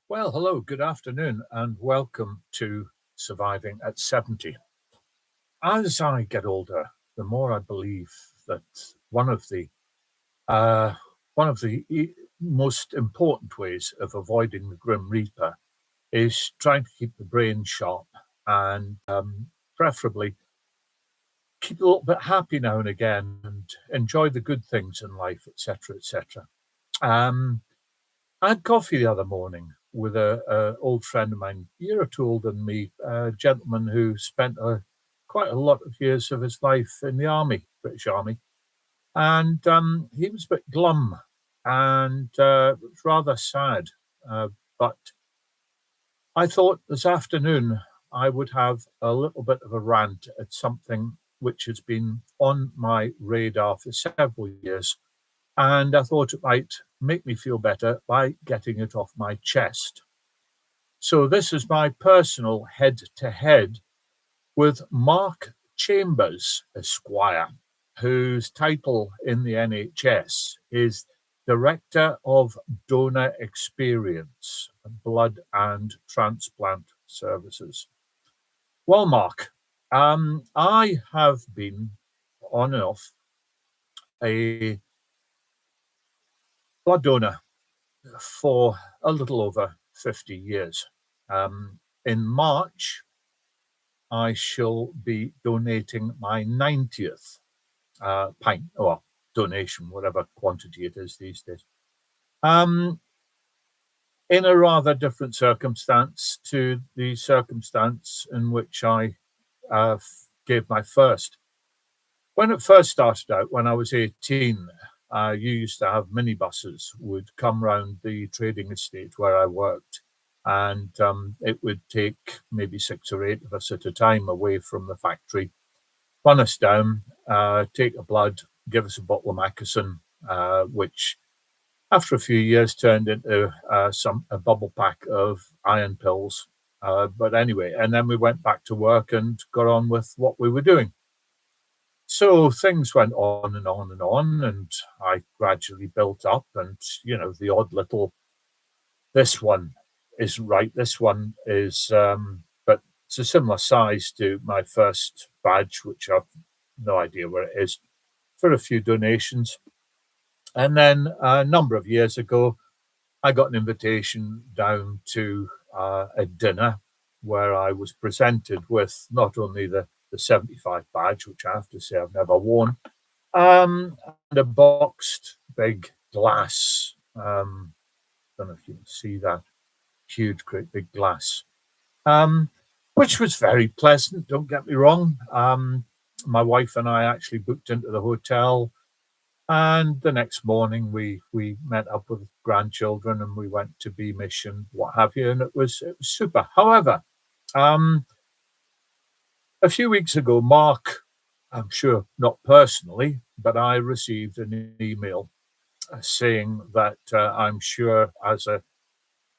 Well, hello, good afternoon, and welcome to Surviving at 70. As I get older, the more I believe that one of the uh, most important ways of avoiding the Grim Reaper is trying to keep the brain sharp and preferably keep a little bit happy now and again and enjoy the good things in life, etc., etc. Um, I had coffee the other morning with a old friend of mine, a year or two older than me, a gentleman who spent quite a lot of years of his life in the army, British Army, and he was a bit glum, and it was rather sad. But I thought this afternoon I would have a little bit of a rant at something which has been on my radar for several years, and I thought it might make me feel better by getting it off my chest. So this is my personal head-to-head with Mark Chambers, Esquire, whose title in the NHS is Director of Donor Experience, Blood and Transplant Services. Well, Mark, I have been on and off a blood donor for a little over 50 years. In March, I shall be donating my 90th pint or donation, whatever quantity it is these days. In a rather different circumstance to the circumstance in which I gave my first. When it first started out, when I was 18, you used to have minibuses would come round the trading estate where I worked, and it would take maybe 6 or 8 of us at a time away from the factory, run us down, take a blood, give us a bottle of Mackerson, which after a few years turned into a bubble pack of iron pills. But anyway, and then we went back to work and got on with what we were doing. So things went on and on and on, and I gradually built up, and the odd little, this one isn't right, this one is, but it's a similar size to my first badge, which I've no idea where it is, for a few donations. And then a number of years ago, I got an invitation down to a dinner where I was presented with not only the 75 badge, which I have to say I've never worn, and a boxed big glass. Don't know if you can see that huge, great big glass, which was very pleasant. Don't get me wrong. My wife and I actually booked into the hotel, and the next morning we met up with grandchildren and we went to Beamish and what have you, and it was super. However, a few weeks ago, Mark, I'm sure not personally, but I received an email saying that I'm sure as a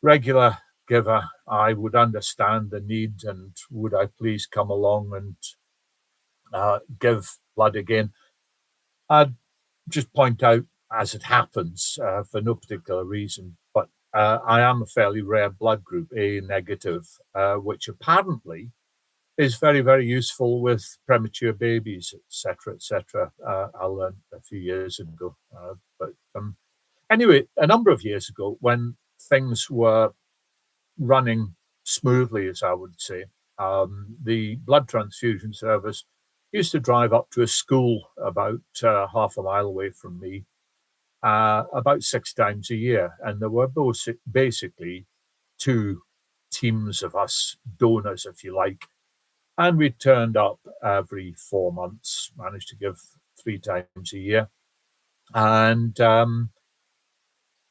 regular giver, I would understand the need and would I please come along and give blood again. I'd just point out, as it happens, for no particular reason, but I am a fairly rare blood group, A negative, which apparently is very, very useful with premature babies, etc., etc. I learned a few years ago. But anyway, a number of years ago, when things were running smoothly, as I would say, the blood transfusion service used to drive up to a school about half a mile away from me about 6 times a year. And there were basically 2 teams of us, donors, if you like. And we turned up every 4 months, managed to give 3 times a year. And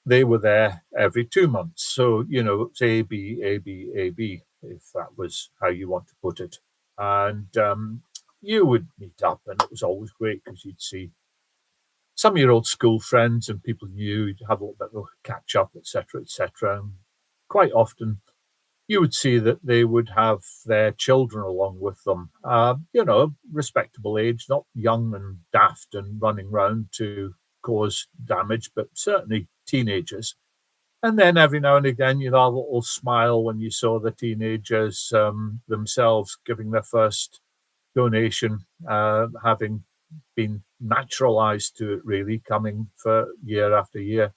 they were there every 2 months. So, it's A, B, A, B, A, B, if that was how you want to put it. And you would meet up, and it was always great because you'd see some of your old school friends and people you knew, you'd have a little bit of a catch up, etc., etc. Quite often, you would see that they would have their children along with them, respectable age, not young and daft and running around to cause damage, but certainly teenagers. And then every now and again, you'd have a little smile when you saw the teenagers themselves giving their first donation, having been naturalized to it, really, coming for year after year,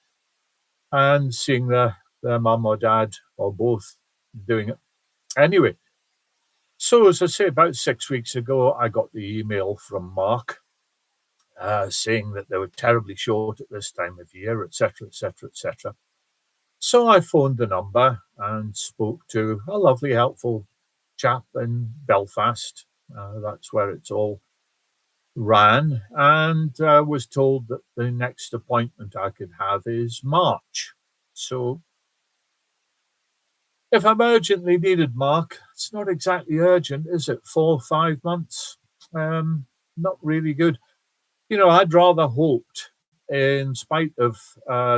and seeing their mum or dad or both doing it. Anyway, so as I say, about 6 weeks ago, I got the email from Mark saying that they were terribly short at this time of year, etc., etc., etc. So I phoned the number and spoke to a lovely, helpful chap in Belfast. That's where it's all ran, and was told that the next appointment I could have is March. So if I'm urgently needed, Mark, it's not exactly urgent, is it? 4 or 5 months? Not really good. I'd rather hoped, in spite of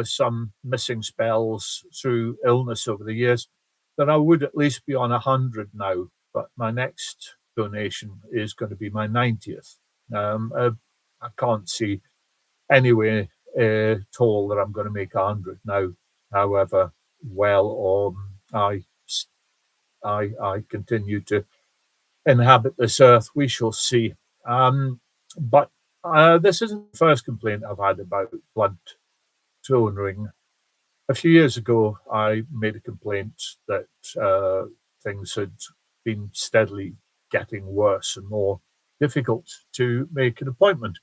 some missing spells through illness over the years, that I would at least be on 100 now. But my next donation is going to be my 90th. I can't see any way at all that I'm going to make 100 now, however well I continue to inhabit this earth. We shall see. But this isn't the first complaint I've had about blood donering. A few years ago, I made a complaint that things had been steadily getting worse and more difficult to make an appointment.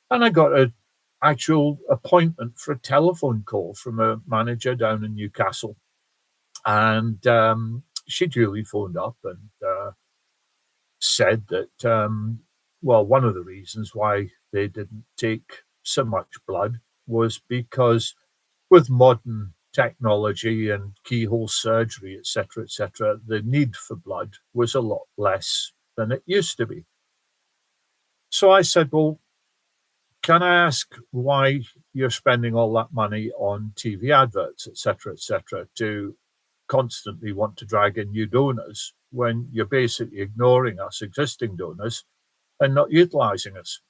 And I got an actual appointment for a telephone call from a manager down in Newcastle. And she duly phoned up and said that, one of the reasons why they didn't take so much blood was because with modern technology and keyhole surgery, etc., the need for blood was a lot less than it used to be. So I said, well, can I ask why you're spending all that money on TV adverts, etc., to constantly want to drag in new donors when you're basically ignoring us existing donors and not utilizing us?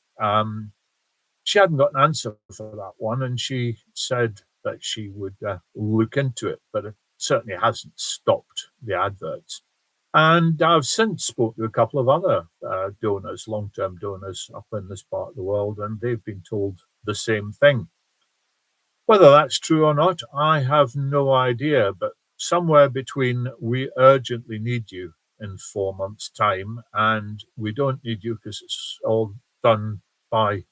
She hadn't got an answer for that one, and she said that she would look into it, but it certainly hasn't stopped the adverts. And I've since spoke to a couple of other donors, long-term donors up in this part of the world, and they've been told the same thing. Whether that's true or not, I have no idea, but somewhere between we urgently need you in 4 months' time and we don't need you because it's all done by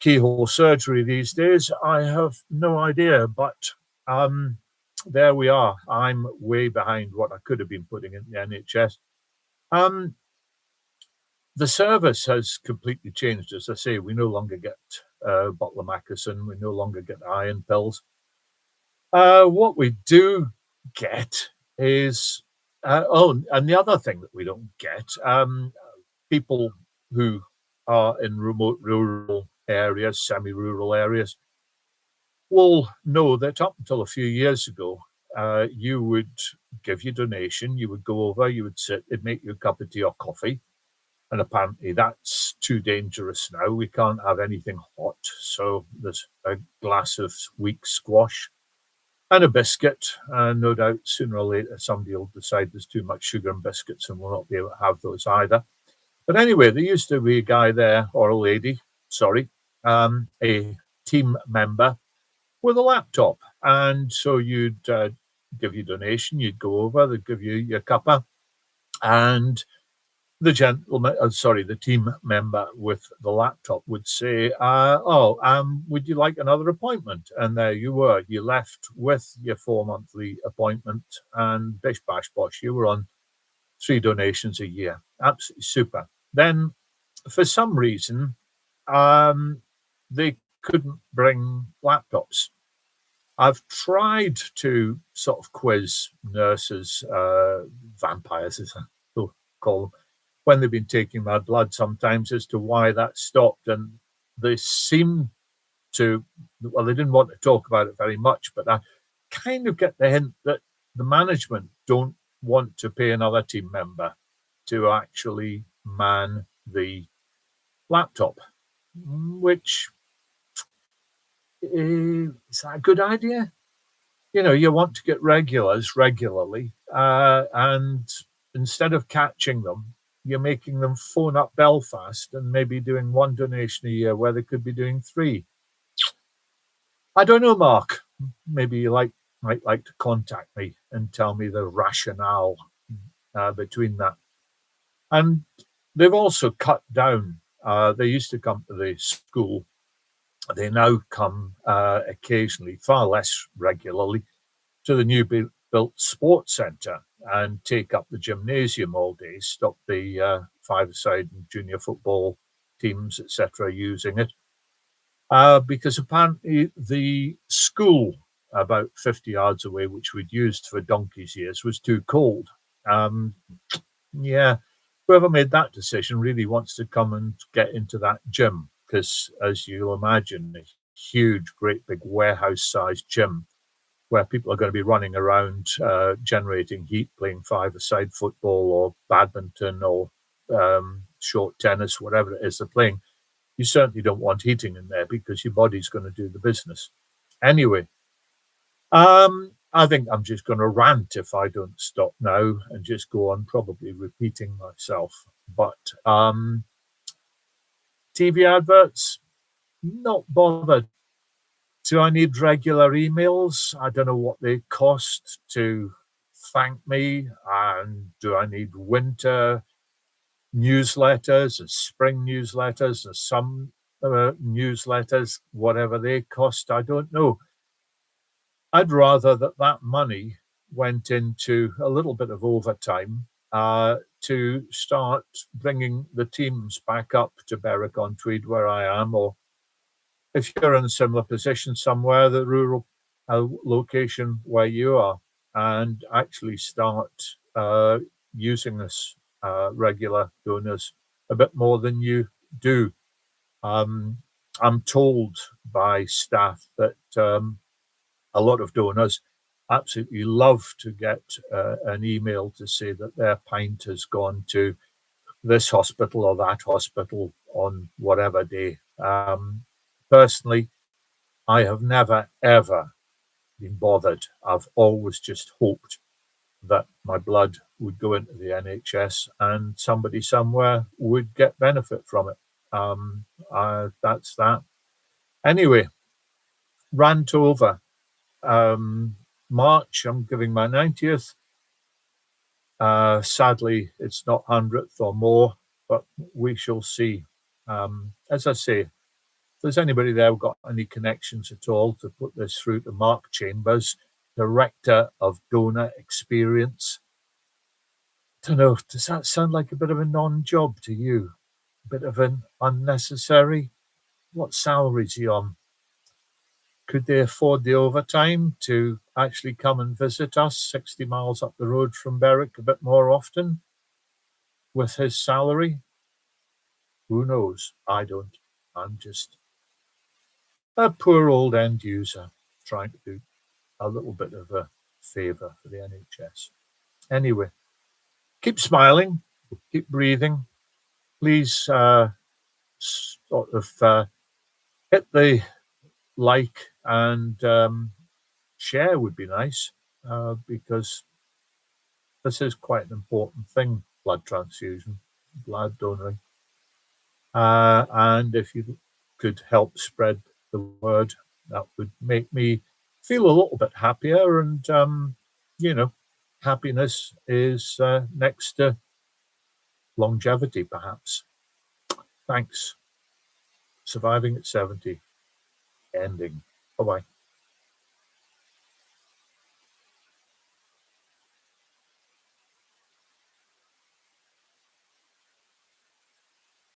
keyhole surgery these days, I have no idea. But there we are. I'm way behind what I could have been putting in the NHS. The service has completely changed. As I say, we no longer get bottle of Mackerson. We no longer get iron pills. What we do get is, and the other thing that we don't get, people who are in remote rural areas, semi-rural areas, will know that up until a few years ago, you would give your donation, you would go over, you would sit, they'd make you a cup of tea or coffee. And apparently that's too dangerous now. We can't have anything hot. So there's a glass of weak squash and a biscuit. And no doubt sooner or later somebody will decide there's too much sugar in biscuits and we'll not be able to have those either. But anyway, there used to be a guy there, or a lady, sorry, a team member with a laptop. And so you'd give your donation, you'd go over, they'd give you your cuppa, and the the team member with the laptop would say, would you like another appointment? And there you were. You left with your 4 monthly appointment and bish, bash, bosh. You were on 3 donations a year. Absolutely super. Then, for some reason, they couldn't bring laptops. I've tried to sort of quiz nurses, vampires, as I call them, when they've been taking my blood sometimes as to why that stopped. And they seem to, well, they didn't want to talk about it very much, but I kind of get the hint that the management don't want to pay another team member to actually man the laptop, which is that a good idea? you want to get regulars regularly, and instead of catching them, you're making them phone up Belfast and maybe doing one donation a year where they could be doing three. I don't know, Mark. Maybe you might like to contact me and tell me the rationale between that. And they've also cut down. They used to come to the school. They now come occasionally, far less regularly, to the new built sports centre and take up the gymnasium all day, stop the five-a-side and junior football teams, etc., using it. Because apparently the school about 50 yards away, which we'd used for donkey's years, was too cold. Yeah, whoever made that decision really wants to come and get into that gym because, as you'll imagine, a huge, great big warehouse-sized gym where people are going to be running around, generating heat, playing five-a-side football or badminton or short tennis, whatever it is they're playing. You certainly don't want heating in there because your body's going to do the business. Anyway, I think I'm just going to rant if I don't stop now and just go on probably repeating myself. But TV adverts, not bothered. Do I need regular emails? I don't know what they cost to thank me. And do I need winter newsletters and spring newsletters and some newsletters, whatever they cost? I don't know. I'd rather that money went into a little bit of overtime to start bringing the teams back up to Berwick-on-Tweed, where I am, or if you're in a similar position somewhere, the rural location where you are, and actually start using this regular donors a bit more than you do. I'm told by staff that a lot of donors absolutely love to get an email to say that their pint has gone to this hospital or that hospital on whatever day. Personally, I have never, ever been bothered. I've always just hoped that my blood would go into the NHS and somebody somewhere would get benefit from it. That's that. Anyway, rant over. March, I'm giving my 90th. Sadly, it's not 100th or more, but we shall see. As I say, if there's anybody there who's got any connections at all to put this through to Mark Chambers, Director of Donor Experience. I don't know, does that sound like a bit of a non-job to you? A bit of an unnecessary? What salary is he on? Could they afford the overtime to actually come and visit us 60 miles up the road from Berwick a bit more often with his salary? Who knows? I don't. I'm just a poor old end user trying to do a little bit of a favour for the NHS. Anyway, keep smiling, keep breathing. Please sort of hit the like and share would be nice because this is quite an important thing, blood transfusion, blood donoring. And if you could help spread the word, that would make me feel a little bit happier. And, happiness is next to longevity, perhaps. Thanks. Surviving at 70, ending. Bye-bye.